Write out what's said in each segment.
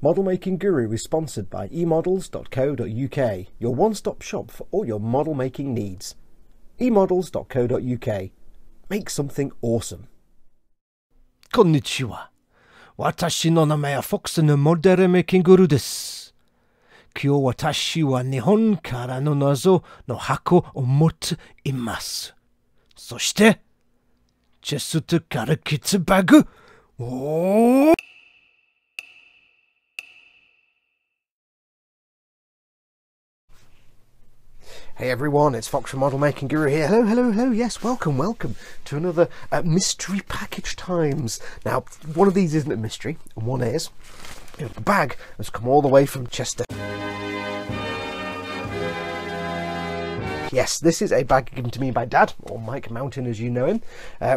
Model Making Guru is sponsored by emodels.co.uk, your one-stop shop for all your model making needs. emodels.co.uk. Make something awesome. Konnichiwa. Watashi no namae wa Foxx no Model Making Guru desu. Kyou watashi wa Nihon kara no nazo no hako o motte imasu. Soshite, chest kara kitsu bag. Oh! Hey everyone, it's Foxx from Model Making Guru here. Hello, hello, hello. Yes, welcome, welcome to another mystery package times. Now, one of these isn't a mystery, and one is. The bag has come all the way from Chester. Yes, this is a bag given to me by Dad, or Mike Mountain as you know him,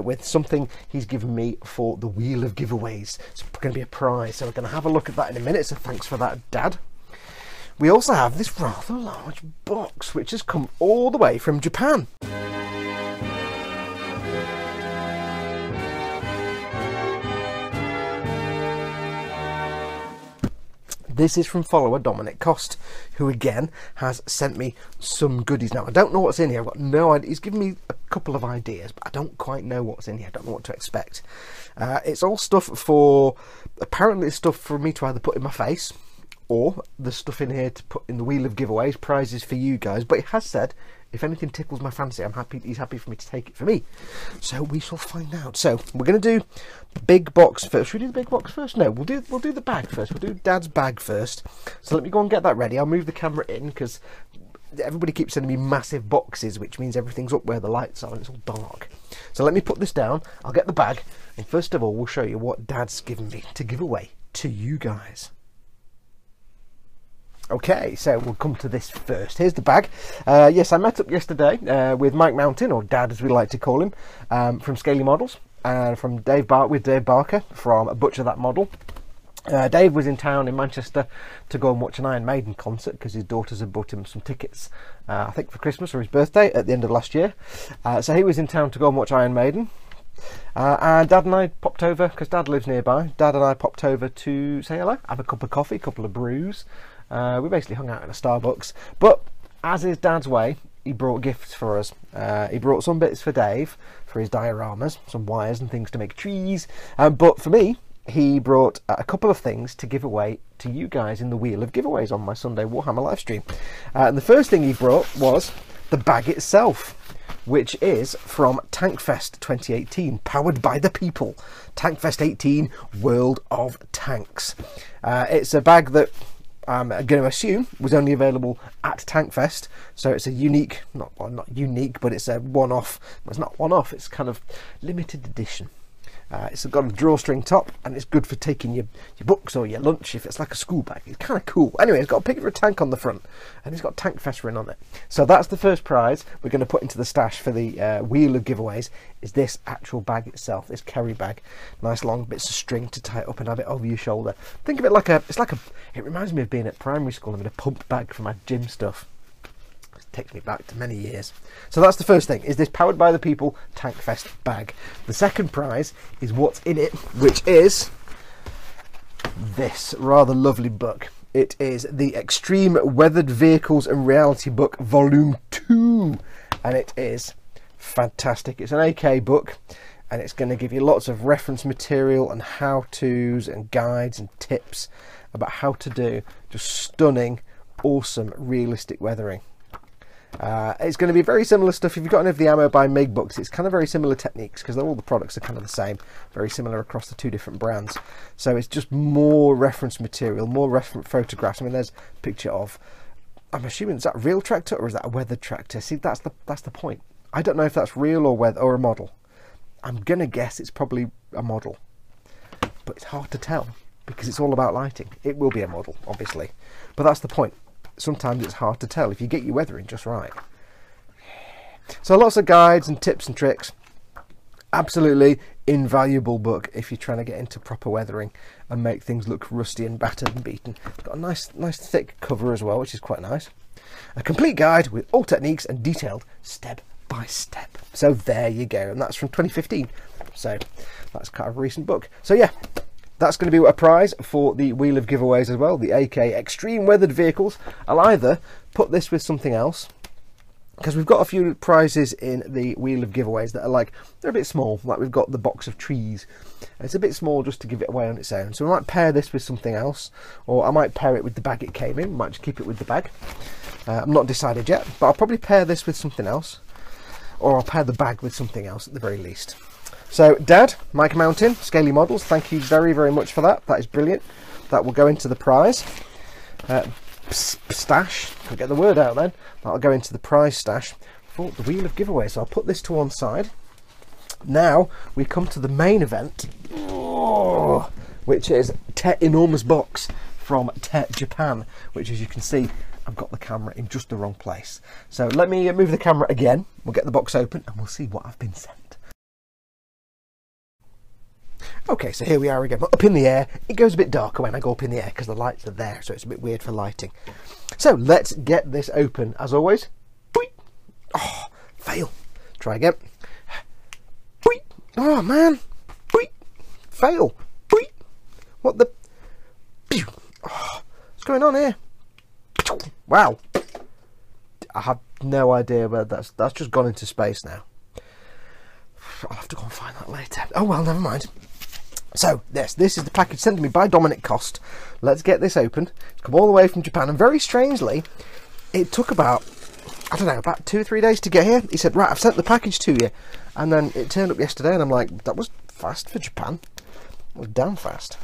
with something he's given me for the Wheel of Giveaways. It's going to be a prize, so we're going to have a look at that in a minute, so thanks for that, Dad. We also have this rather large box, which has come all the way from Japan. This is from follower Dominic Cost, who again has sent me some goodies. Now, I don't know what's in here. I've got no idea. He's given me a couple of ideas, but I don't quite know what's in here. I don't know what to expect. It's all stuff for, apparently it's stuff for me to either put in my face, or the stuff in here to put in the Wheel of Giveaways, prizes for you guys. But he has said, if anything tickles my fancy, he's happy for me to take it for me. So we shall find out. So we're going to do the big box first. Should we do the big box first? No, we'll do the bag first. We'll do Dad's bag first. So let me go and get that ready. I'll move the camera in because everybody keeps sending me massive boxes, which means everything's up where the lights are and it's all dark. So let me put this down. I'll get the bag. And first of all, we'll show you what Dad's given me to give away to you guys. Okay, so we'll come to this first. Here's the bag. Yes, I met up yesterday with Mike Mountain, or Dad as we like to call him, from Scaly Models, from Dave Barker from Butcher That Model. Dave was in town in Manchester to go and watch an Iron Maiden concert because his daughters had bought him some tickets, I think for Christmas or his birthday at the end of last year. So he was in town to go and watch Iron Maiden. And Dad and I popped over, because Dad lives nearby, Dad and I popped over to say hello, have a cup of coffee, a couple of brews. We basically hung out in a Starbucks, but as is Dad's way, he brought gifts for us. He brought some bits for Dave for his dioramas, some wires and things to make trees, but for me he brought a couple of things to give away to you guys in the Wheel of Giveaways on my Sunday Warhammer live stream. And the first thing he brought was the bag itself, which is from Tankfest 2018, powered by the people. Tankfest 18 World of Tanks. It's a bag that I'm going to assume was only available at Tankfest, so it's a unique, not unique, but it's a one-off. Well, it's not one-off, it's kind of limited edition. It's got a drawstring top, and it's good for taking your books or your lunch if it's like a school bag. It's kind of cool. Anyway, it's got a picture of a tank on the front, and it's got Tankfest written on it. So that's the first prize we're going to put into the stash for the Wheel of Giveaways, is this actual bag itself, this carry bag. Nice long bits of string to tie it up and have it over your shoulder. Think of it like it reminds me of being at primary school and having a pump bag for my gym stuff. Takes me back to many years. So that's the first thing, is this powered by the people Tankfest bag. The second prize is what's in it, which is this rather lovely book. It is the Extreme Weathered Vehicles and Reality Book Volume 2, and it is fantastic. It's an AK book, and it's going to give you lots of reference material and how-tos and guides and tips about how to do just stunning, awesome, realistic weathering. It's going to be very similar stuff. If you've got any of the Ammo by Mig books, it's kind of very similar techniques because all the products are kind of the same, very similar across the two different brands. So it's just more reference material, more reference photographs. I mean, there's a picture of, I'm assuming, is that a real tractor or is that a weathered tractor? See, that's the point. I don't know if that's real or weather or a model. I'm gonna guess it's probably a model, but it's hard to tell because it's all about lighting. It will be a model, obviously, but that's the point. Sometimes it's hard to tell if you get your weathering just right. So lots of guides and tips and tricks. Absolutely invaluable book if you're trying to get into proper weathering and make things look rusty and battered and beaten. It's got a nice thick cover as well, which is quite nice. A complete guide with all techniques and detailed step by step. So there you go, and that's from 2015. So that's kind of a recent book. So yeah, that's going to be a prize for the Wheel of Giveaways as well, the AK Extreme Weathered Vehicles. I'll either put this with something else, because we've got a few prizes in the Wheel of Giveaways that are like, they're a bit small, like we've got the box of trees. It's a bit small just to give it away on its own. So we might pair this with something else, or I might pair it with the bag it came in. Might just keep it with the bag. I'm not decided yet, but I'll probably pair this with something else, or I'll pair the bag with something else at the very least. So Dad, Mike Mountain, Scaly Models, thank you very, very much for that. That is brilliant. That will go into the prize stash. I'll get the word out then. That'll go into the prize stash for the Wheel of Giveaway. So I'll put this to one side. Now we come to the main event, which is Te enormous box from Te Japan, which, as you can see, I've got the camera in just the wrong place. So let me move the camera again. We'll get the box open and we'll see what I've been sent. Okay, so here we are again, up in the air. It goes a bit darker when I go up in the air because the lights are there, so it's a bit weird for lighting. So let's get this open, as always. Oh, fail. Try again. Oh, man. Fail. What the... Oh, what's going on here? Wow. I have no idea where that's just gone into space now. I'll have to go and find that later. Oh, well, never mind. So, this is the package sent to me by Dominic Cost. Let's get this open. It's come all the way from Japan, and very strangely, it took about, I don't know, about 2 or 3 days to get here. He said, right, I've sent the package to you. And then it turned up yesterday, and I'm like, that was fast for Japan. It was damn fast.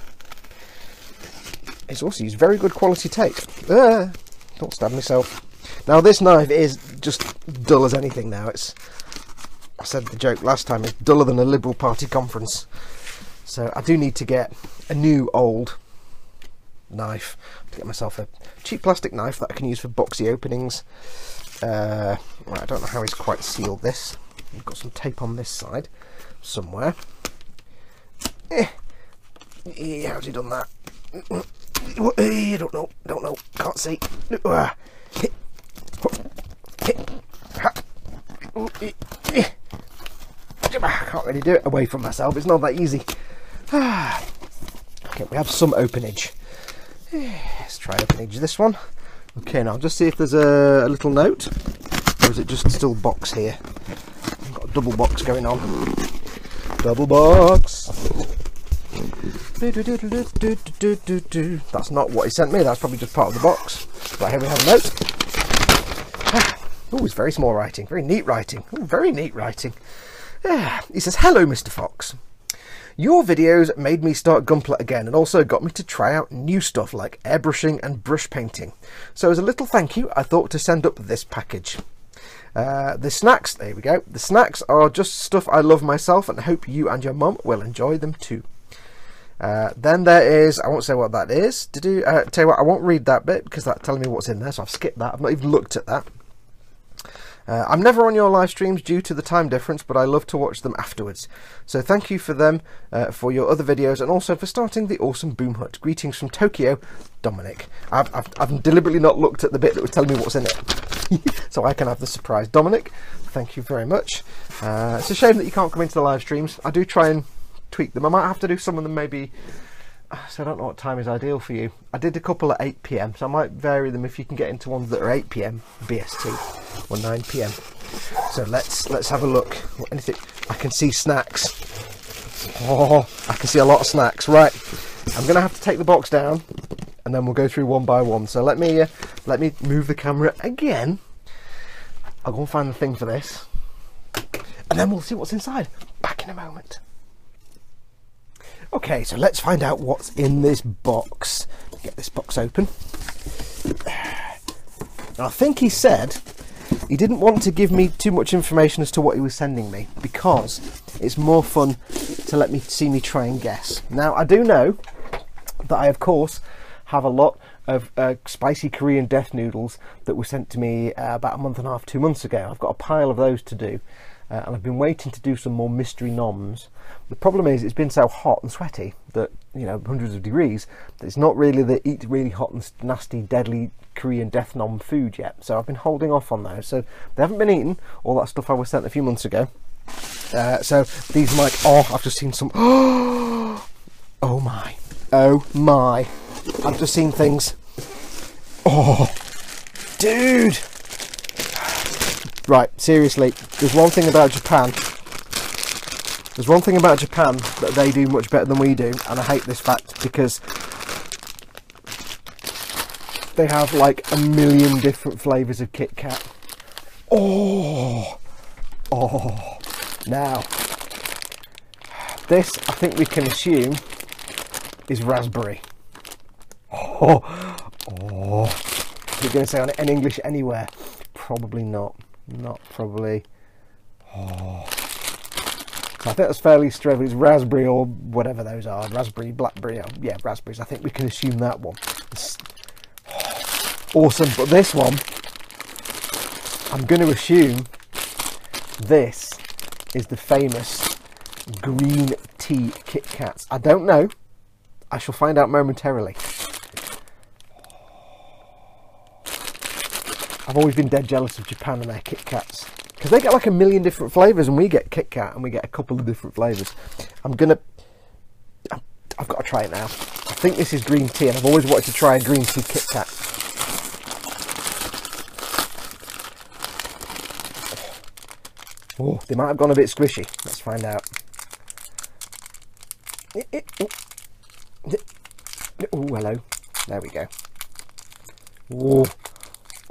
It's also used very good quality tape. Don't stab myself. Now, this knife is just dull as anything now. I said the joke last time, it's duller than a Liberal Party conference. So I do need to get a new old knife. To get myself a cheap plastic knife that I can use for boxy openings. Right, I don't know how he's quite sealed this. I've got some tape on this side somewhere. Yeah, how's he done that? I don't know, can't see. I can't really do it away from myself, it's not that easy. Okay, we have some openage. Let's try openage this one. Okay, now I'll just see if there's a little note, or is it just still box here? I've got a double box going on. Double box. That's not what he sent me, that's probably just part of the box. Right, here we have a note. Oh, it's very small writing, very neat writing. Ooh, very neat writing. He says, hello Mr. Fox. Your videos made me start Gunpla again and also got me to try out new stuff like airbrushing and brush painting. So as a little thank you, I thought to send up this package. The snacks, there we go. The snacks are just stuff I love myself and hope you and your mum will enjoy them too. Then there is, I won't say what that is. Tell you what, I won't read that bit because that's telling me what's in there, so I've skipped that. I've not even looked at that. I'm never on your live streams due to the time difference, but I love to watch them afterwards. So thank you for them, for your other videos, and also for starting the awesome Boom Hut. Greetings from Tokyo, Dominic. I've deliberately not looked at the bit that was telling me what's in it, so I can have the surprise. Dominic, thank you very much. It's a shame that you can't come into the live streams. I do try and tweak them. I might have to do some of them maybe. So I don't know what time is ideal for you. I did a couple at 8 PM, so I might vary them if you can get into ones that are 8 PM BST or 9 PM. So let's have a look. Anything? I can see snacks. Oh, I can see a lot of snacks. Right, I'm gonna have to take the box down, and then we'll go through one by one. So let me move the camera again. I'll go and find the thing for this, and then we'll see what's inside. Back in a moment. Okay, so let's find out what's in this box. Get this box open. Now, I think he said he didn't want to give me too much information as to what he was sending me because it's more fun to see me try and guess. Now, I do know that I, of course, have a lot of spicy Korean death noodles that were sent to me about a month and a half, 2 months ago. I've got a pile of those to do. And I've been waiting to do some more mystery noms. The problem is it's been so hot and sweaty that, you know, hundreds of degrees, that it's not really the eat really hot and nasty, deadly Korean death nom food yet. So I've been holding off on those. So they haven't been eaten, all that stuff I was sent a few months ago. So these are like, oh, I've just seen some, oh my, Oh my. I've just seen things. Oh, dude. Right, seriously, there's one thing about Japan. There's one thing about Japan that they do much better than we do, and I hate this fact because they have like a million different flavours of Kit Kat. Oh, now this I think we can assume is raspberry. You're going to say on in English anywhere? Probably not. Not probably. I think that's fairly straight. It's raspberry or whatever those are. Raspberry, blackberry. Yeah, raspberries. I think we can assume that one. It's awesome. But this one, I'm going to assume this is the famous green tea Kit Kats. I don't know. I shall find out momentarily. I've always been dead jealous of Japan and their Kit Kats, because they get like a million different flavours and we get Kit Kat and we get a couple of different flavours. I've got to try it now. I think this is green tea, and I've always wanted to try a green tea Kit Kat. Oh, they might have gone a bit squishy. Let's find out. Oh, hello. There we go.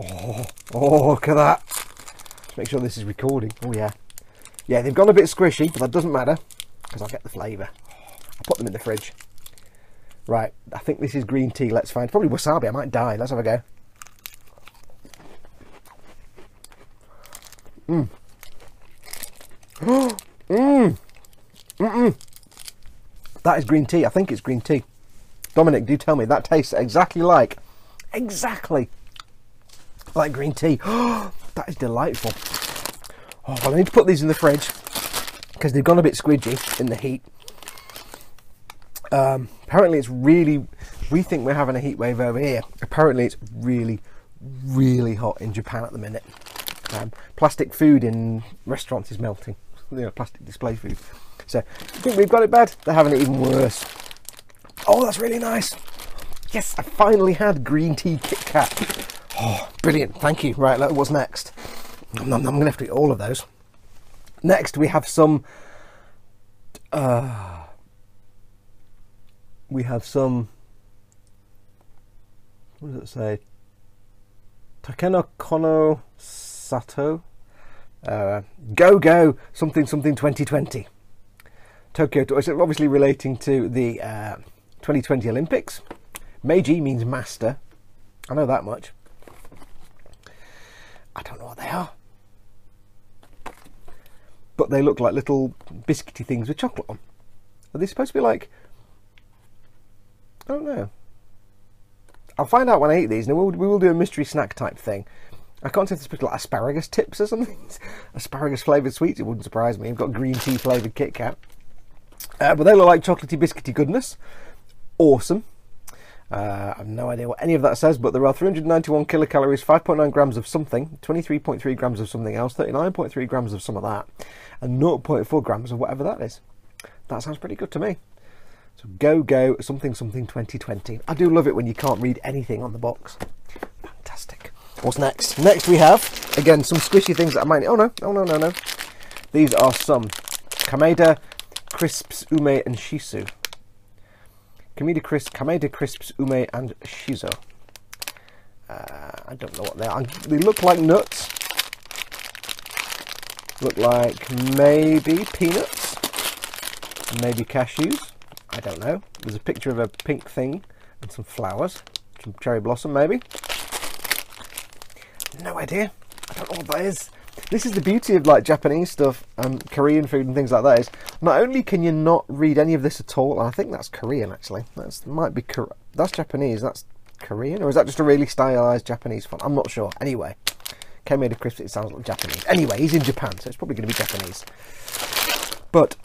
Oh, look at that. Let's make sure this is recording. Oh, yeah. Yeah, they've gone a bit squishy, but that doesn't matter, because I'll get the flavour. I'll put them in the fridge. Right, I think this is green tea. Let's find... Probably wasabi. I might die. Let's have a go. That is green tea. I think it's green tea. Dominic, do tell me. That tastes exactly like green tea. That is delightful. Oh, well, I need to put these in the fridge because they've gone a bit squidgy in the heat. Apparently it's really... We think we're having a heat wave over here. Apparently it's really, really hot in Japan at the minute. Plastic food in restaurants is melting. You know, plastic display food. So, I think we've got it bad. They're having it even worse. Oh, that's really nice. Yes, I finally had green tea Kit Kat. Oh, brilliant. Thank you. Right, what's next? I'm going to have to eat all of those. Next, we have some... What does it say? Takeno Kono Sato. Go something 2020. Tokyo. It's obviously relating to the 2020 Olympics. Meiji means master. I know that much. I don't know what they are, but they look like little biscuity things with chocolate on. Are they supposed to be like... I don't know. I'll find out when I eat these, and we will do a mystery snack type thing. I can't say if they're supposed to be like asparagus tips or something. Asparagus flavoured sweets, it wouldn't surprise me. I've got green tea flavoured Kit Kat. But they look like chocolatey biscuity goodness. Awesome. I have no idea what any of that says, but there are 391 kilocalories, 5.9 grams of something, 23.3 grams of something else, 39.3 grams of some of that, and 0.4 grams of whatever that is. That sounds pretty good to me. So go something 2020. I do love it when you can't read anything on the box. Fantastic. What's next? Next we have, again, some squishy things that I might... Oh no. These are some Kameda Crisps, Ume and Shizu. Kameda Crisps, Ume and Shizu. I don't know what they are. They look like nuts. Look like maybe peanuts. Maybe cashews. I don't know. There's a picture of a pink thing and some flowers. Some cherry blossom maybe. No idea. I don't know what that is. This is the beauty of like Japanese stuff and Korean food and things like that, is not only can you not read any of this at all, and I think that's Korean actually. That's Japanese, that's Korean, or is that just a really stylized Japanese font? I'm not sure. Anyway, Kameda Crisp, it sounds like Japanese. Anyway, he's in Japan, so it's probably going to be Japanese. But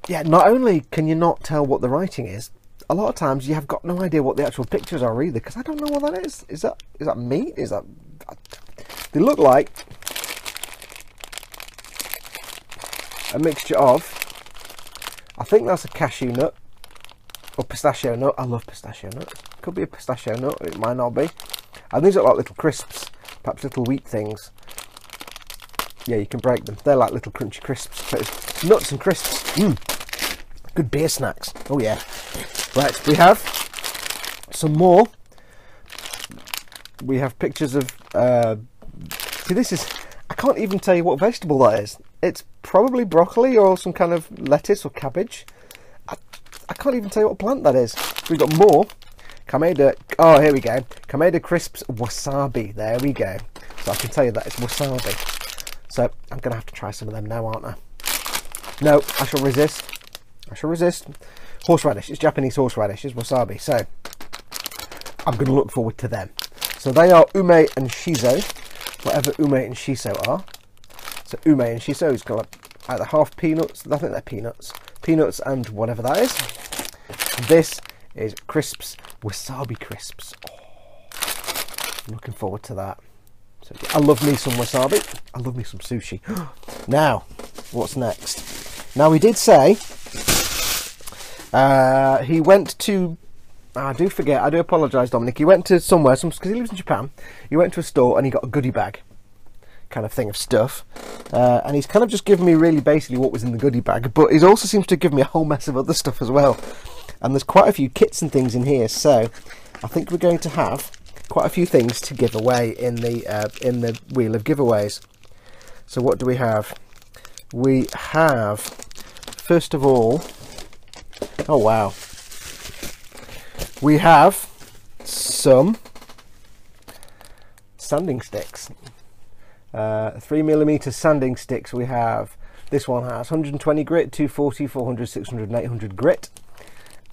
yeah, not only can you not tell what the writing is, a lot of times you have got no idea what the actual pictures are either, because I don't know what that is. Is that meat? Is that... They look like a mixture of... I think that's a cashew nut. Or pistachio nut. I love pistachio nut. Could be a pistachio nut. It might not be. And these are like little crisps. Perhaps little wheat things. Yeah, you can break them. They're like little crunchy crisps. So it's nuts and crisps. Good beer snacks. Oh yeah. Right, we have some more. We have pictures of... see, this is... I can't even tell you what vegetable that is. It's probably broccoli or some kind of lettuce or cabbage. I can't even tell you what plant that is. We've got more. Kameda... Oh, here we go. Kameda Crisps Wasabi. There we go. So I can tell you that it's wasabi. So I'm going to have to try some of them now, aren't I? No, I shall resist. I shall resist. Horseradish. It's Japanese horseradish. It's wasabi. So I'm going to look forward to them. So they are ume and shiso. Whatever ume and shiso are. So ume and shiso is got either half peanuts. I think they're peanuts. Peanuts and whatever that is. This is crisps. Wasabi crisps. Oh, I'm looking forward to that. So I love me some wasabi. I love me some sushi. Now, what's next? Now, we did say he went to... I do forget. I do apologise, Dominic. He went to somewhere, because he lives in Japan. He went to a store and he got a goodie bag kind of thing of stuff. And he's kind of just given me really basically what was in the goodie bag. But he also seems to give me a whole mess of other stuff as well. And there's quite a few kits and things in here. So I think we're going to have quite a few things to give away in the wheel of giveaways. So what do we have? We have, first of all, oh wow, we have some sanding sticks, 3mm sanding sticks. We have, this one has 120 grit, 240, 400, 600 and 800 grit,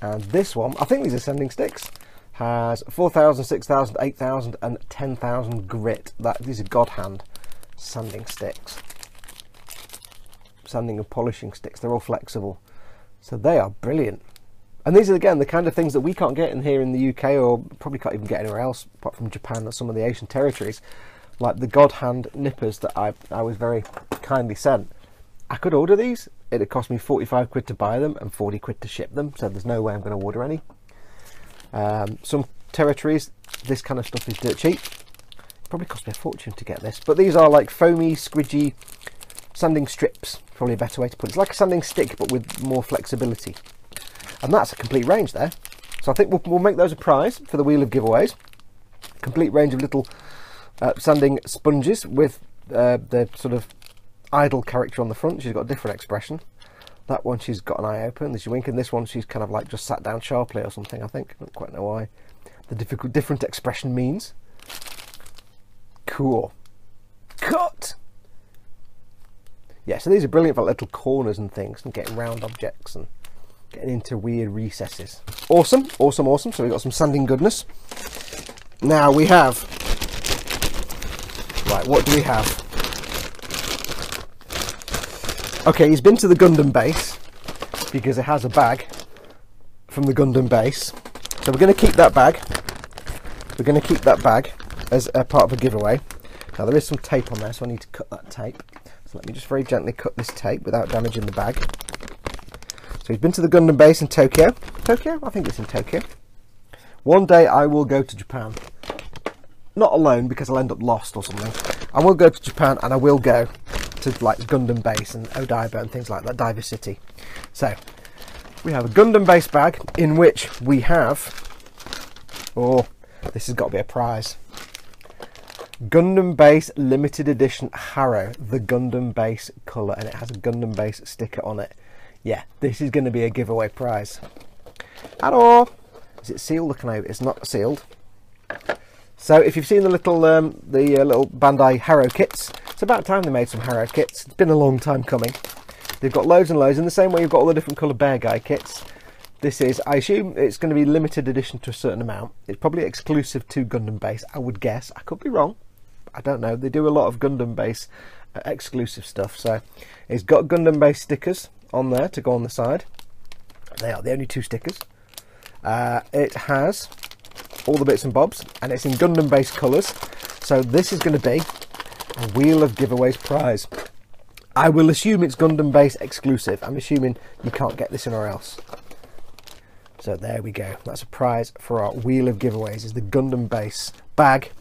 and this one, I think these are sanding sticks, has 4,000, 6,000, 8,000 and 10,000 grit. These are God hand sanding sticks. Sanding and polishing sticks. They're all flexible. So they are brilliant. And these are, again, the kind of things that we can't get in here in the UK, or probably can't even get anywhere else apart from Japan or some of the Asian territories. Like the God hand nippers that I was very kindly sent. I could order these. It'd cost me 45 quid to buy them and 40 quid to ship them. So there's no way I'm going to order any. Some territories, this kind of stuff is dirt cheap. Probably cost me a fortune to get this, but these are like foamy, squidgy sanding strips. Probably a better way to put it. It's like a sanding stick, but with more flexibility. And that's a complete range there. So I think we'll make those a prize for the wheel of giveaways. Complete range of little sanding sponges with the sort of idle character on the front. She's got a different expression. That one, she's got an eye open, she's winking. This one, she's kind of like just sat down sharply or something, I think. I don't quite know why the different expression means. Cool. Cut! Yeah, so these are brilliant for little corners and things, and getting round objects and getting into weird recesses. Awesome, awesome, awesome. So we've got some sanding goodness. Now we have... Right, what do we have? Okay, he's been to the Gundam base because it has a bag from the Gundam base. So we're going to keep that bag. We're going to keep that bag as a part of a giveaway. Now there is some tape on there, so I need to cut that tape. So let me just very gently cut this tape without damaging the bag. So he's been to the Gundam base in Tokyo. Tokyo? I think it's in Tokyo. One day I will go to Japan. Not alone, because I'll end up lost or something. I will go to Japan, and I will go to like Gundam base and Odaiba and things like that, Diver City. So we have a Gundam base bag in which we have, oh, this has got to be a prize, Gundam base limited edition Harrow, the Gundam base colour, and it has a Gundam base sticker on it. Yeah, this is going to be a giveaway prize. Hello! Is it sealed? Looking out, it's not sealed. So if you've seen the little little Bandai Harrow kits, it's about time they made some Harrow kits. It's been a long time coming. They've got loads and loads, in the same way you've got all the different colour Bear Guy kits. This is, I assume it's going to be limited edition to a certain amount. It's probably exclusive to Gundam base, I would guess. I could be wrong. I don't know. They do a lot of Gundam base exclusive stuff. So it's got Gundam base stickers on there to go on the side. They are the only two stickers. It has all the bits and bobs, and it's in Gundam base colours. So this is going to be a Wheel of Giveaways prize. I will assume it's Gundam base exclusive. I'm assuming you can't get this anywhere else. So there we go. That's a prize for our Wheel of Giveaways, is the Gundam base bag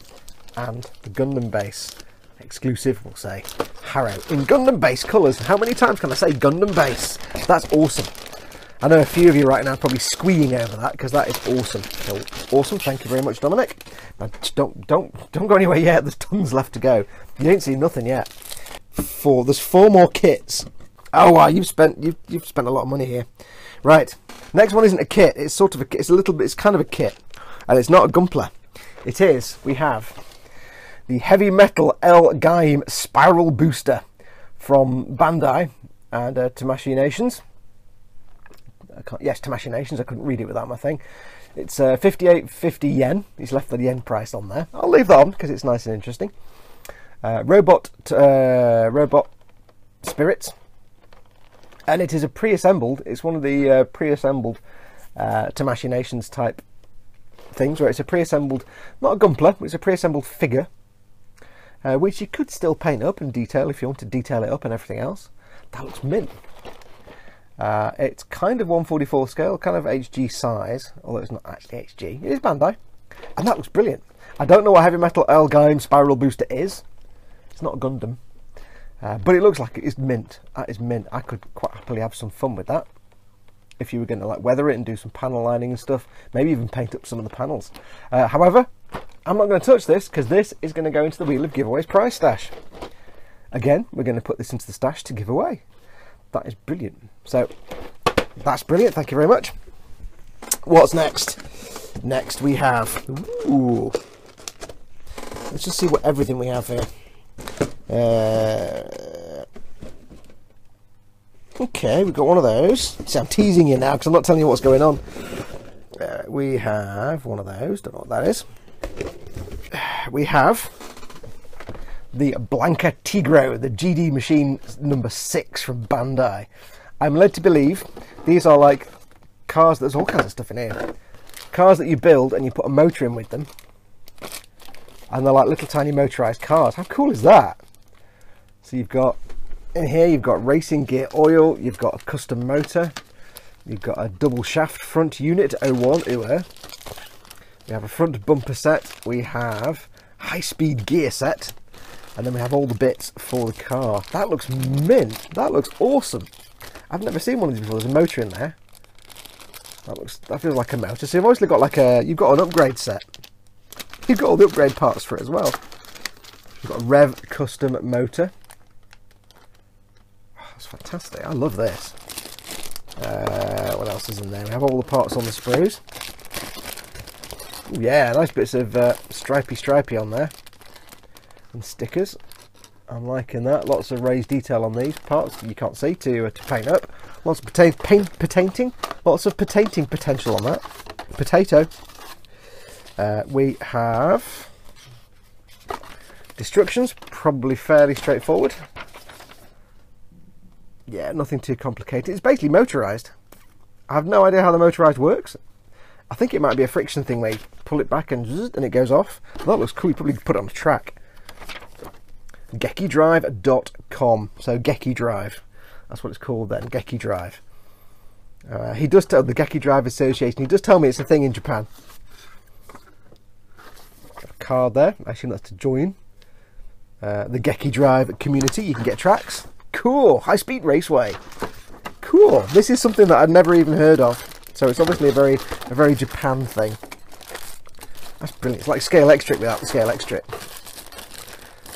and the Gundam base exclusive, we'll say, Harrow in Gundam base colours. How many times can I say Gundam base? That's awesome. I know a few of you right now are probably squeeing over that, because that is awesome. So, awesome. Thank you very much, Dominic. Now, don't go anywhere yet. There's tons left to go. You ain't seen nothing yet. There's 4 more kits. Oh wow, you've spent a lot of money here. Right. Next one isn't a kit. It's sort of a. It's a little bit. It's kind of a kit, and it's not a Gumpler. It is. We have the Heavy Metal L Gaim Spiral Booster from Bandai and Tamashii Nations. Yes, Tamashii Nations. I couldn't read it without my thing. It's 58.50 yen. He's left the yen price on there. I'll leave that on because it's nice and interesting. Robot Spirits, and it is a pre-assembled. It's one of the pre-assembled Tamashii Nations type things, where it's a pre-assembled, not a Gumpler, it's a pre-assembled figure, which you could still paint up and detail if you want to detail it up and everything else. That looks mint. It's kind of 1/44 scale, kind of HG size, although it's not actually HG. It is Bandai, and that looks brilliant. I don't know what Heavy Metal L Gaim Spiral Booster is. It's not a Gundam, but it looks like it is mint. That is mint. I could quite happily have some fun with that. If you were going to like weather it and do some panel lining and stuff, maybe even paint up some of the panels. However, I'm not going to touch this because this is going to go into the Wheel of Giveaways prize stash. Again, we're going to put this into the stash to give away. That is brilliant. So that's brilliant. Thank you very much. What's next? Next we have. Ooh. Let's just see what everything we have here. Okay, we've got one of those. See, I'm teasing you now because I'm not telling you what's going on. We have one of those. Don't know what that is. We have the Blanca Tigro, the GD machine number 6 from Bandai. I'm led to believe these are like cars. There's all kinds of stuff in here. Cars that you build and you put a motor in with them. And they're like little tiny motorized cars. How cool is that? So you've got, in here you've got racing gear oil, you've got a custom motor, you've got a double shaft front unit 01. We have a front bumper set, we have high speed gear set, and then we have all the bits for the car. That looks mint. That looks awesome. I've never seen one of these before. There's a motor in there. That feels like a motor. So you've obviously got like you've got an upgrade set. You've got all the upgrade parts for it as well. You've got a Rev custom motor. Oh, that's fantastic. I love this. What else is in there? We have all the parts on the sprues. Ooh, yeah, nice bits of stripey on there. And stickers. I'm liking that. Lots of raised detail on these parts that you can't see to paint up. Lots of painting. Lots of painting potential on that. Potato. We have destructions, probably fairly straightforward. Yeah, nothing too complicated. It's basically motorized. I have no idea how the motorized works. I think it might be a friction thing where you pull it back and it goes off. That looks cool. You probably put it on a track. GekiDrive.com. So Geki Drive. That's what it's called then. Geki Drive. He does tell the Geki Drive Association. He does tell me it's a thing in Japan. Got a card there. Actually, that's to join the Geki Drive community. You can get tracks. Cool. High speed raceway. Cool. This is something that I'd never even heard of. So it's obviously a very Japan thing. That's brilliant. It's like Scale Extric without the Scale Extric.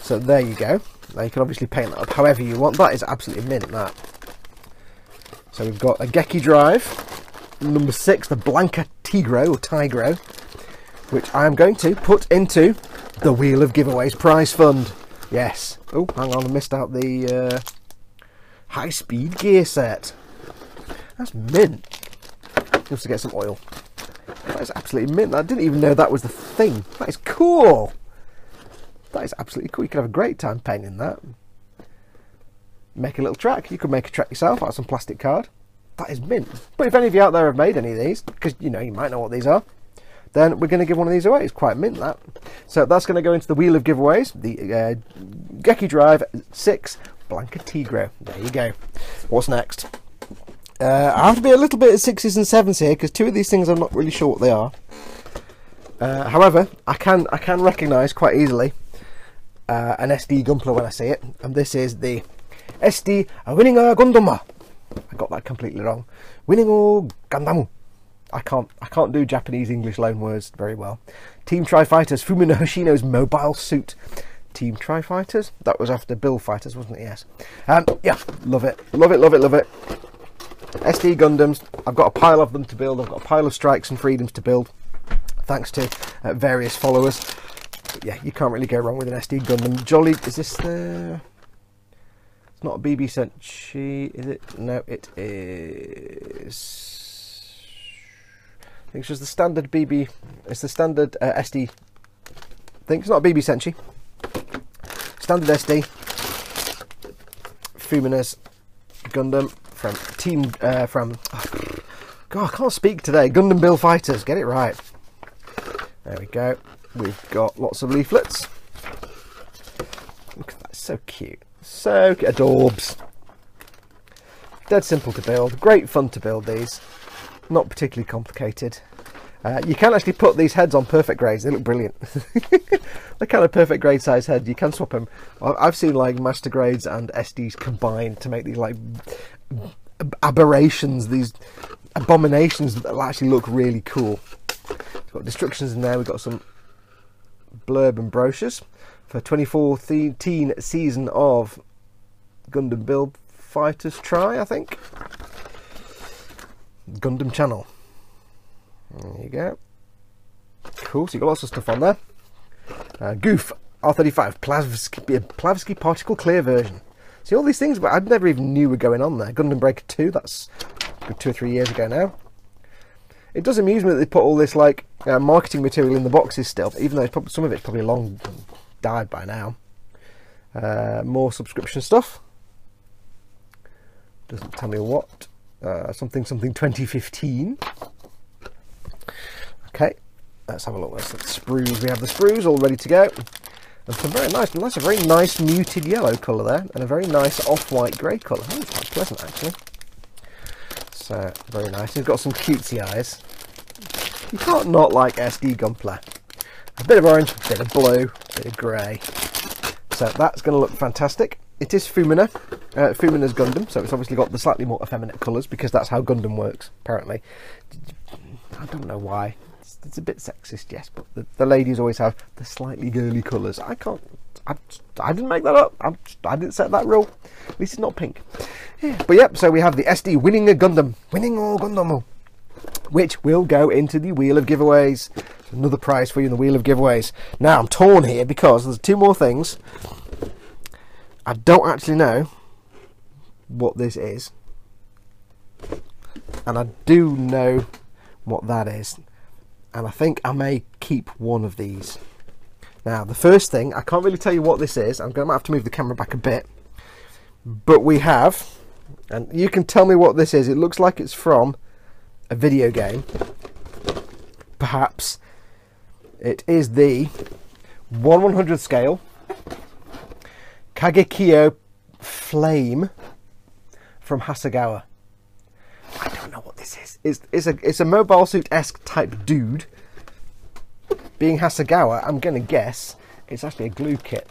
So there you go. Now you can obviously paint that up however you want. That is absolutely mint, that. So we've got a Geki Drive, number 6, the Blanca Tigro, or Tigro, which I am going to put into the Wheel of Giveaways prize fund. Yes. Oh, hang on, I missed out the high-speed gear set. That's mint. Just to get some oil. That is absolutely mint. I didn't even know that was the thing. That is cool. That is absolutely cool. You could have a great time painting that. Make a little track. You could make a track yourself out of some plastic card. That is mint. But if any of you out there have made any of these, because you know you might know what these are, then we're going to give one of these away. It's quite mint, that. So that's going to go into the Wheel of Giveaways. The Geki Drive 6 Blanca Tigro. There you go. What's next? I have to be a little bit at 6s and 7s here, because 2 of these things I'm not really sure what they are. However, I can recognise quite easily an SD Gunpla when I see it, and this is the SD Winninga Gundama. I got that completely wrong. Winningo Gandamu. I can't do Japanese English loan words very well. Team Tri-Fighters, Fumino Hoshino's mobile suit. Team Tri-Fighters? That was after Bill Fighters, wasn't it? Yes. Yeah, love it. Love it, love it, love it. SD Gundams. I've got a pile of them to build. I've got a pile of Strikes and Freedoms to build, thanks to various followers. But yeah, you can't really go wrong with an SD Gundam. Jolly, is this the... It's not a BB Senshi, is it? No, it is... I think it's just the standard BB... It's the standard SD... I think it's not a BB Senshi. Standard SD. Fumina's Gundam from Team... God, I can't speak today. Gundam Bill Fighters, get it right. There we go. We've got lots of leaflets. Look at that, so cute. So adorbs. Dead simple to build. Great fun to build these. Not particularly complicated. You can actually put these heads on perfect grades. They look brilliant. They're kind of perfect grade size head. You can swap them. I've seen like master grades and SDs combined to make these like aberrations, these abominations that actually look really cool. We've got instructions in there. We've got some blurb and brochures for 2014 season of Gundam Build Fighters Try, I think. Gundam channel. There you go. Cool, so you've got lots of stuff on there. Goof, R35, Plavsky particle clear version. See, all these things I never even knew were going on there. Gundam Breaker 2, that's 2 or 3 years ago now. It does amuse me that they put all this like marketing material in the boxes still, even though it's probably, some of it's probably long died by now. More subscription stuff. Doesn't tell me what. Something 2015. Okay, let's have a look. Let's sprues. We have the sprues all ready to go. And some very nice. That's a very nice muted yellow colour there, and a very nice off-white grey colour. Oh, it's quite pleasant actually. So very nice. It's got some cutesy eyes. You can't not like SD Gunpla. A bit of orange, a bit of blue, a bit of grey. So that's going to look fantastic. It is Fumina, Fumina's Gundam, so it's obviously got the slightly more effeminate colours because that's how Gundam works, apparently. I don't know why. It's a bit sexist, yes, but the ladies always have the slightly girly colours. I didn't make that up. I didn't set that rule. At least it's not pink. Yeah. But yep, so we have the SD Winning a Gundam. Winning all Gundam. Which will go into the Wheel of Giveaways. Another prize for you in the Wheel of Giveaways. Now, I'm torn here because there's 2 more things. I don't actually know what this is. And I do know what that is. And I think I may keep one of these. Now, the first thing, I can't really tell you what this is. I'm going to have to move the camera back a bit. But we have, and you can tell me what this is. It looks like it's from a video game. Perhaps. It is the 1/100th scale Kagekyo Flame from Hasegawa. I don't know what this is. It's a mobile suit-esque type dude. Being Hasegawa, I'm going to guess it's actually a glue kit.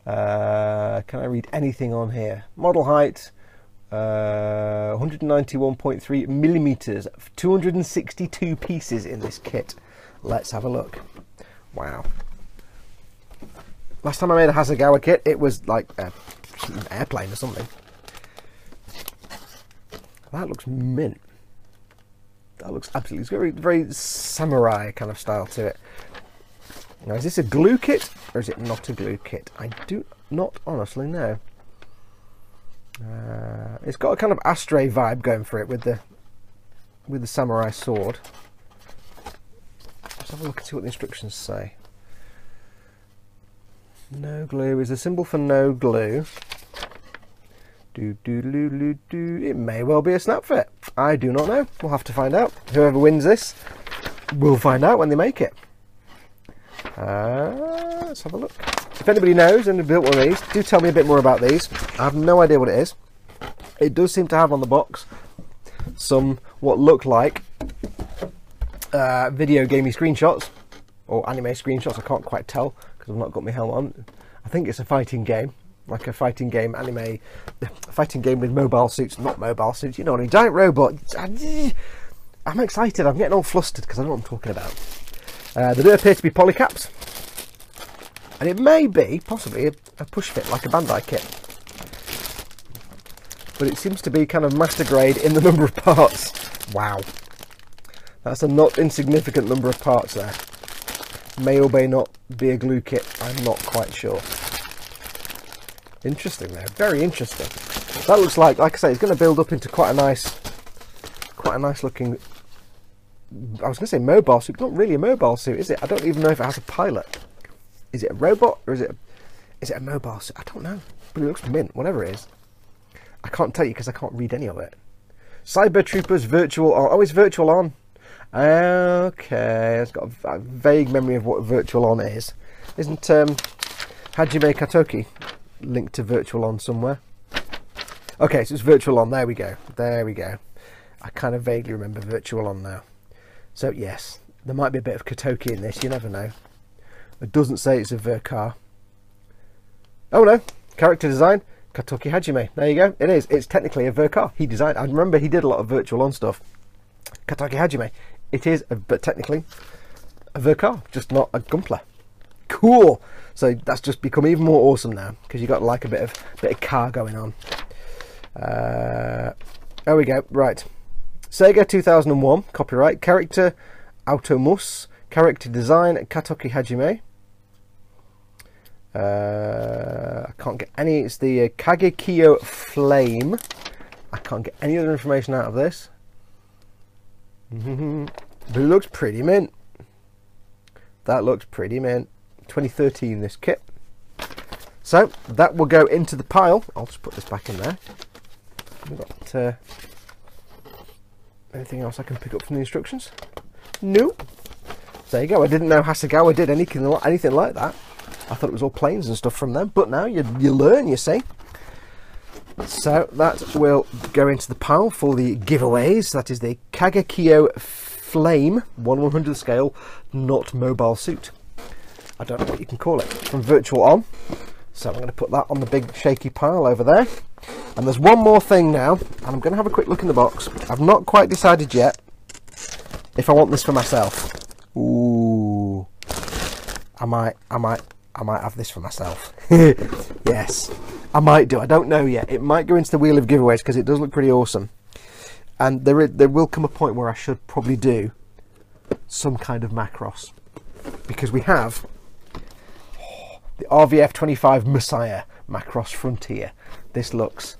Can I read anything on here? Model height, 191.3 millimeters, 262 pieces in this kit. Let's have a look. Wow. Last time I made a Hasegawa kit, it was like an airplane or something. That looks mint. That looks absolutely, it's very, very samurai kind of style to it. Now, is this a glue kit or is it not a glue kit? I do not honestly know. It's got a kind of ashtray vibe going for it with the samurai sword. Let's have a look and see what the instructions say. No glue is a symbol for no glue. It may well be a snap fit. I do not know. We'll have to find out. Whoever wins this, we'll find out when they make it. Let's have a look. If anybody knows and built one of these, do tell me a bit more about these. I have no idea what it is. It does seem to have on the box some what look like video gamey screenshots or anime screenshots. I can't quite tell because I've not got my helmet on. I think it's a fighting game, like a fighting game anime, fighting game with mobile suits, not mobile suits, you know what I mean, giant robot. I'm excited, I'm getting all flustered because I know what I'm talking about. They do appear to be polycaps, and it may be possibly a push fit like a Bandai kit, but it seems to be kind of master grade in the number of parts. Wow, that's a not insignificant number of parts there. May or may not be a glue kit, I'm not quite sure. Interesting though, very interesting. That looks like I say, it's going to build up into quite a nice looking, I was going to say mobile suit, not really a mobile suit, is it? I don't even know if it has a pilot. Is it a robot or is it a mobile suit? I don't know, but it looks mint, whatever it is. I can't tell you because I can't read any of it. Cyber Troopers Virtual On. Oh, it's Virtual On. Okay, it's got a vague memory of what Virtual On is. Isn't Hajime Katoki linked to Virtual On somewhere? Okay, so it's Virtual On. There we go. There we go. I kind of vaguely remember Virtual On now. So yes, there might be a bit of Katoki in this. You never know. It doesn't say it's a Vercar. Oh no, character design Katoki Hajime. There you go. It is. It's technically a Vercar. He designed. I remember he did a lot of Virtual On stuff. Katoki Hajime. It is, but technically a Vercar, just not a Gunpla. Cool. So that's just become even more awesome now because you got like a bit of car going on. There we go. Right. Sega 2001 copyright. Character Automus. Character design Katoki Hajime. I can't get any. It's the Kagekyo Flame. I can't get any other information out of this. But it looks pretty mint. That looks pretty mint. 2013 this kit. So that will go into the pile. I'll just put this back in there. We've got anything else I can pick up from the instructions? No. There you go. I didn't know Hasegawa did anything like that. I thought it was all planes and stuff from them, but now you learn, you see. So that will go into the pile for the giveaways. That is the Kagekyo Flame 1/100 scale, not mobile suit. I don't know what you can call it. From Virtual On. So I'm going to put that on the big shaky pile over there. And there's one more thing now, and I'm going to have a quick look in the box. I've not quite decided yet if I want this for myself. Ooh, I might have this for myself. Yes, I might do. I don't know yet. It might go into the wheel of giveaways because it does look pretty awesome. And there will come a point where I should probably do some kind of Macross, because we have the RVF 25 Messiah Macross Frontier. This looks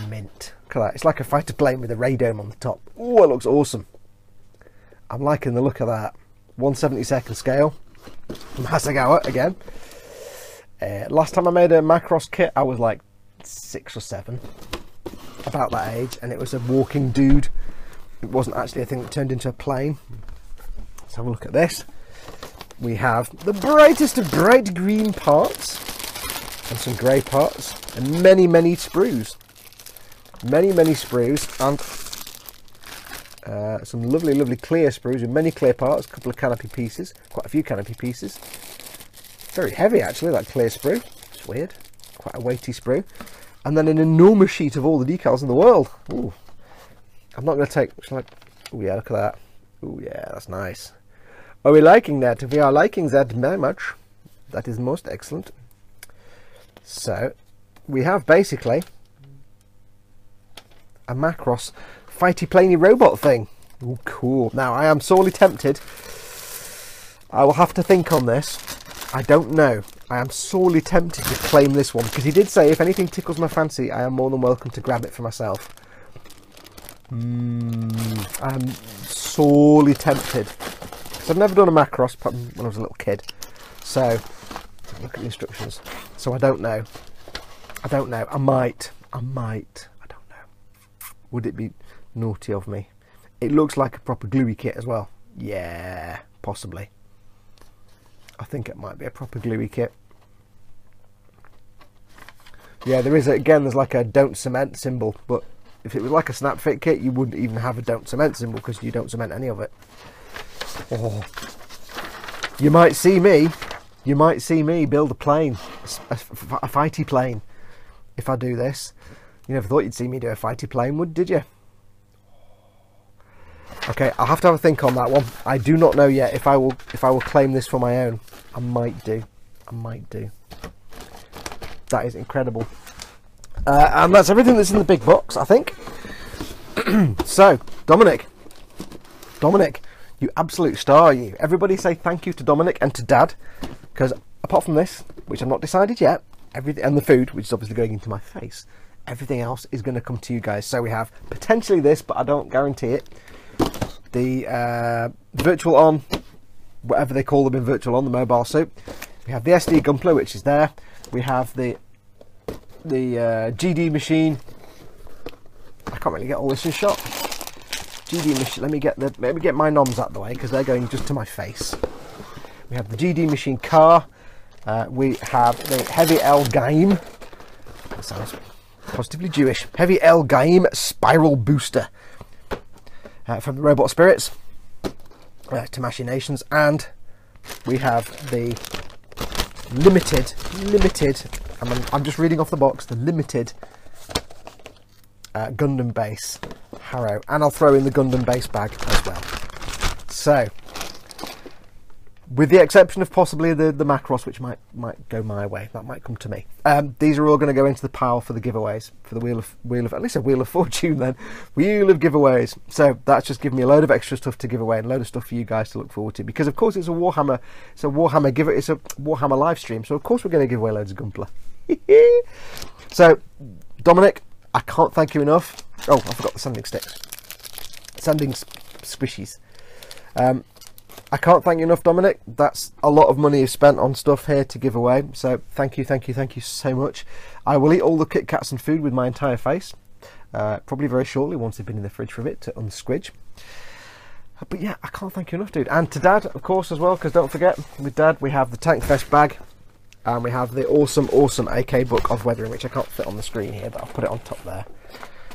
mint. Look at that. It's like a fighter plane with a radome on the top. Oh, it looks awesome. I'm liking the look of that. 1/72 scale from Hasegawa again. Last time I made a Macross kit, I was like 6 or 7, about that age, and it was a walking dude. It wasn't actually a thing that turned into a plane. Let's have a look at this. We have the brightest of bright green parts and some grey parts and many sprues. Many sprues and some lovely clear sprues with many clear parts, a couple of canopy pieces, quite a few canopy pieces. Very heavy actually, that clear sprue. It's weird. Quite a weighty sprue. And then an enormous sheet of all the decals in the world. Ooh. I'm not going to take... Oh yeah, look at that. Oh yeah, that's nice. Are we liking that? We are liking that very much. That is most excellent. So, we have basically a Macross fighty planey robot thing. Oh, cool. Now, I am sorely tempted. I will have to think on this. I don't know. I am sorely tempted to claim this one, because he did say if anything tickles my fancy, I am more than welcome to grab it for myself. I'm sorely tempted. Because I've never done a Macross when I was a little kid. So, look at the instructions. So I don't know. I don't know. I might. I don't know. Would it be naughty of me? It looks like a proper gluey kit as well. Yeah, possibly. I think it might be a proper gluey kit. Yeah, there is, again, there's like a don't cement symbol, but If it was like a snap fit kit, you wouldn't even have a don't cement symbol because you don't cement any of it. Oh. You might see me build a plane, a fighty plane, if I do this. You never thought you'd see me do a fighty plane, did you? Okay, I'll have to have a think on that one. I do not know yet if I will claim this for my own. I might do. That is incredible. And that's everything that's in the big box, I think. So, Dominic, you absolute star, you. Everybody say thank you to Dominic and to Dad, because apart from this, which I've not decided yet, everything, and the food, which is obviously going into my face, everything else is going to come to you guys. So we have potentially this, but I don't guarantee it. The virtual on, whatever they call them in virtual on, the mobile suit. We have the SD Gunpla, which is there. We have the GD machine. I can't really get all this in shot. GD machine. Let me get my noms out of the way because they're going just to my face. We have the GD machine car. We have the Heavy L Game. That sounds positively Jewish. Heavy L Game spiral booster from the Robot Spirits to Machinations, and we have the limited. I'm just reading off the box. The limited Gundam base Harrow, and I'll throw in the Gundam base bag as well. So, with the exception of possibly the Macross, which might go my way, that might come to me. These are all going to go into the pile for the giveaways, for the wheel of at least a Wheel of Fortune then, Wheel of Giveaways. So that's just giving me a load of extra stuff to give away and a load of stuff for you guys to look forward to, because of course it's a Warhammer live stream, so of course we're going to give away loads of Gunpla. So, Dominic, I can't thank you enough. Oh, I forgot the sanding sticks. Sanding squishies. I can't thank you enough, Dominic. That's a lot of money spent on stuff here to give away. So thank you so much. I will eat all the Kit Kats and food with my entire face. Probably very shortly, once they've been in the fridge for a bit to unsquidge. But yeah, I can't thank you enough, dude. And to Dad, of course, as well, because don't forget, with Dad, we have the Tank Fest bag. And we have the awesome AK book of weathering, which I can't fit on the screen here, but I'll put it on top there.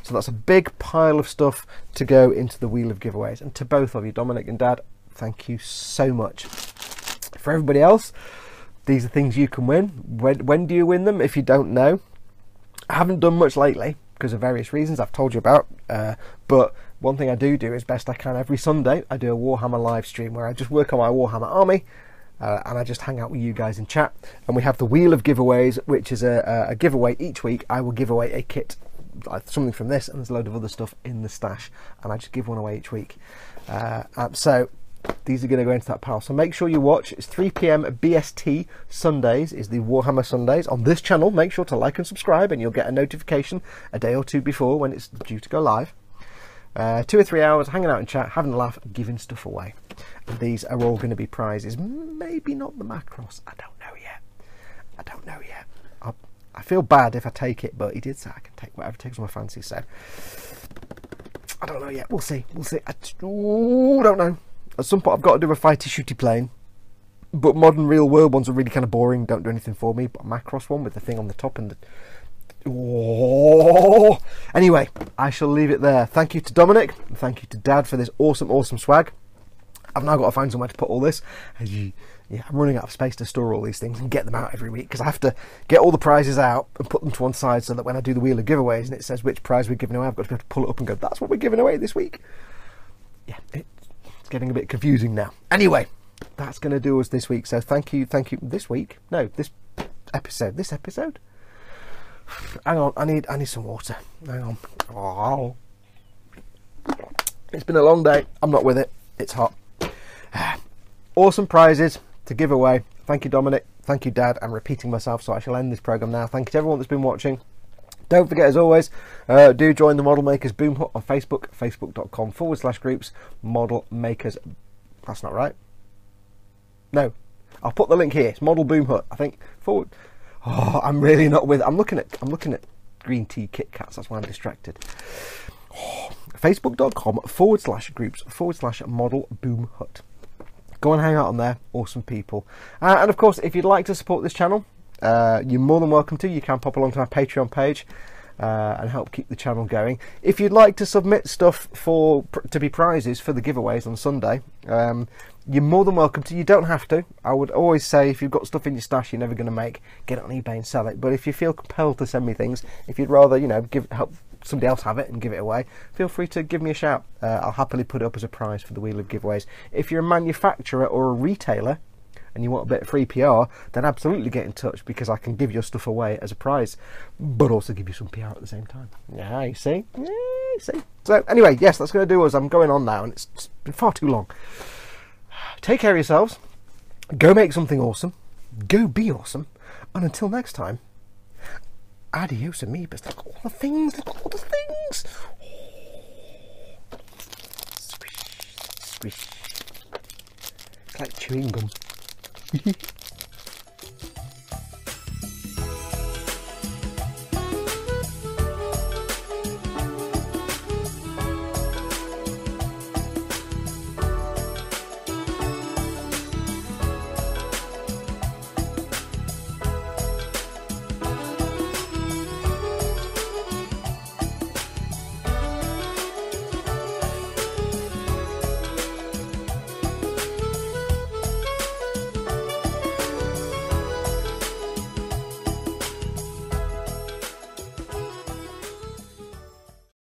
So that's a big pile of stuff to go into the Wheel of Giveaways. And to both of you, Dominic and Dad, thank you so much. For everybody else, these are things you can win. When do you win them? If you don't know, I haven't done much lately because of various reasons I've told you about. But one thing I do is best I can every Sunday. I do a Warhammer live stream where I just work on my Warhammer army. And I just hang out with you guys in chat. And we have the Wheel of Giveaways, which is a giveaway each week. I will give away a kit, something from this, and there's a load of other stuff in the stash. And I just give one away each week. So these are going to go into that pile. So make sure you watch. It's 3 PM BST Sundays is the Warhammer Sundays on this channel. Make sure to like and subscribe, and you'll get a notification a day or two before when it's due to go live. 2 or 3 hours hanging out in chat, having a laugh, giving stuff away. And these are all going to be prizes. Maybe not the Macross. I don't know yet. I feel bad if I take it, but he did say I can take whatever takes my fancy. So I don't know yet. We'll see. I don't know. At some point I've got to do a fighty shooty plane. But modern real world ones are really kind of boring. Don't do anything for me. But a Macross one with the thing on the top and the... Oh. Anyway, I shall leave it there. Thank you to Dominic, and thank you to Dad for this awesome swag. I've now got to find somewhere to put all this. Yeah, I'm running out of space to store all these things and get them out every week, because I have to get all the prizes out and put them to one side so that when I do the Wheel of Giveaways and it says which prize we're giving away, I've got to be able to pull it up and go, that's what we're giving away this week. Yeah, it's getting a bit confusing now. Anyway, that's going to do us this week. So thank you. This week? No, this episode? Hang on, I need some water. Hang on. Oh. It's been a long day. I'm not with it. It's hot. Awesome prizes to give away. Thank you, Dominic. Thank you, Dad. I'm repeating myself, so I shall end this program now. Thank you to everyone that's been watching. Don't forget, as always, do join the Model Makers Boom Hut on Facebook, facebook.com/groups Model Makers. That's not right. No, I'll put the link here. It's Model Boom Hut. I think forward. Oh, I'm really not with. I'm looking at green tea Kit Kats. That's why I'm distracted. Oh, facebook.com/groups/Model Boom Hut. Go and hang out on there. Awesome people. And of course, if you'd like to support this channel, you're more than welcome to. You can pop along to my Patreon page. and help keep the channel going. If you'd like to submit stuff to be prizes for the giveaways on Sunday, you're more than welcome to. You don't have to. I would always say if you've got stuff in your stash you're never going to make, get it on eBay and sell it. But if you feel compelled to send me things, if you'd rather, you know, help somebody else have it and give it away, feel free to give me a shout. I'll happily put it up as a prize for the Wheel of Giveaways. If you're a manufacturer or a retailer and you want a bit of free PR, then absolutely get in touch, because I can give your stuff away as a prize, but also give you some PR at the same time. Yeah, you see? Yeah, you see? So anyway, yes, that's going to do us. I'm going on now, and it's been far too long. Take care of yourselves. Go make something awesome. Go be awesome. And until next time, adios amoebas. Look at all the things. Look at all the things. Oh. Squish, squish. It's like chewing gum.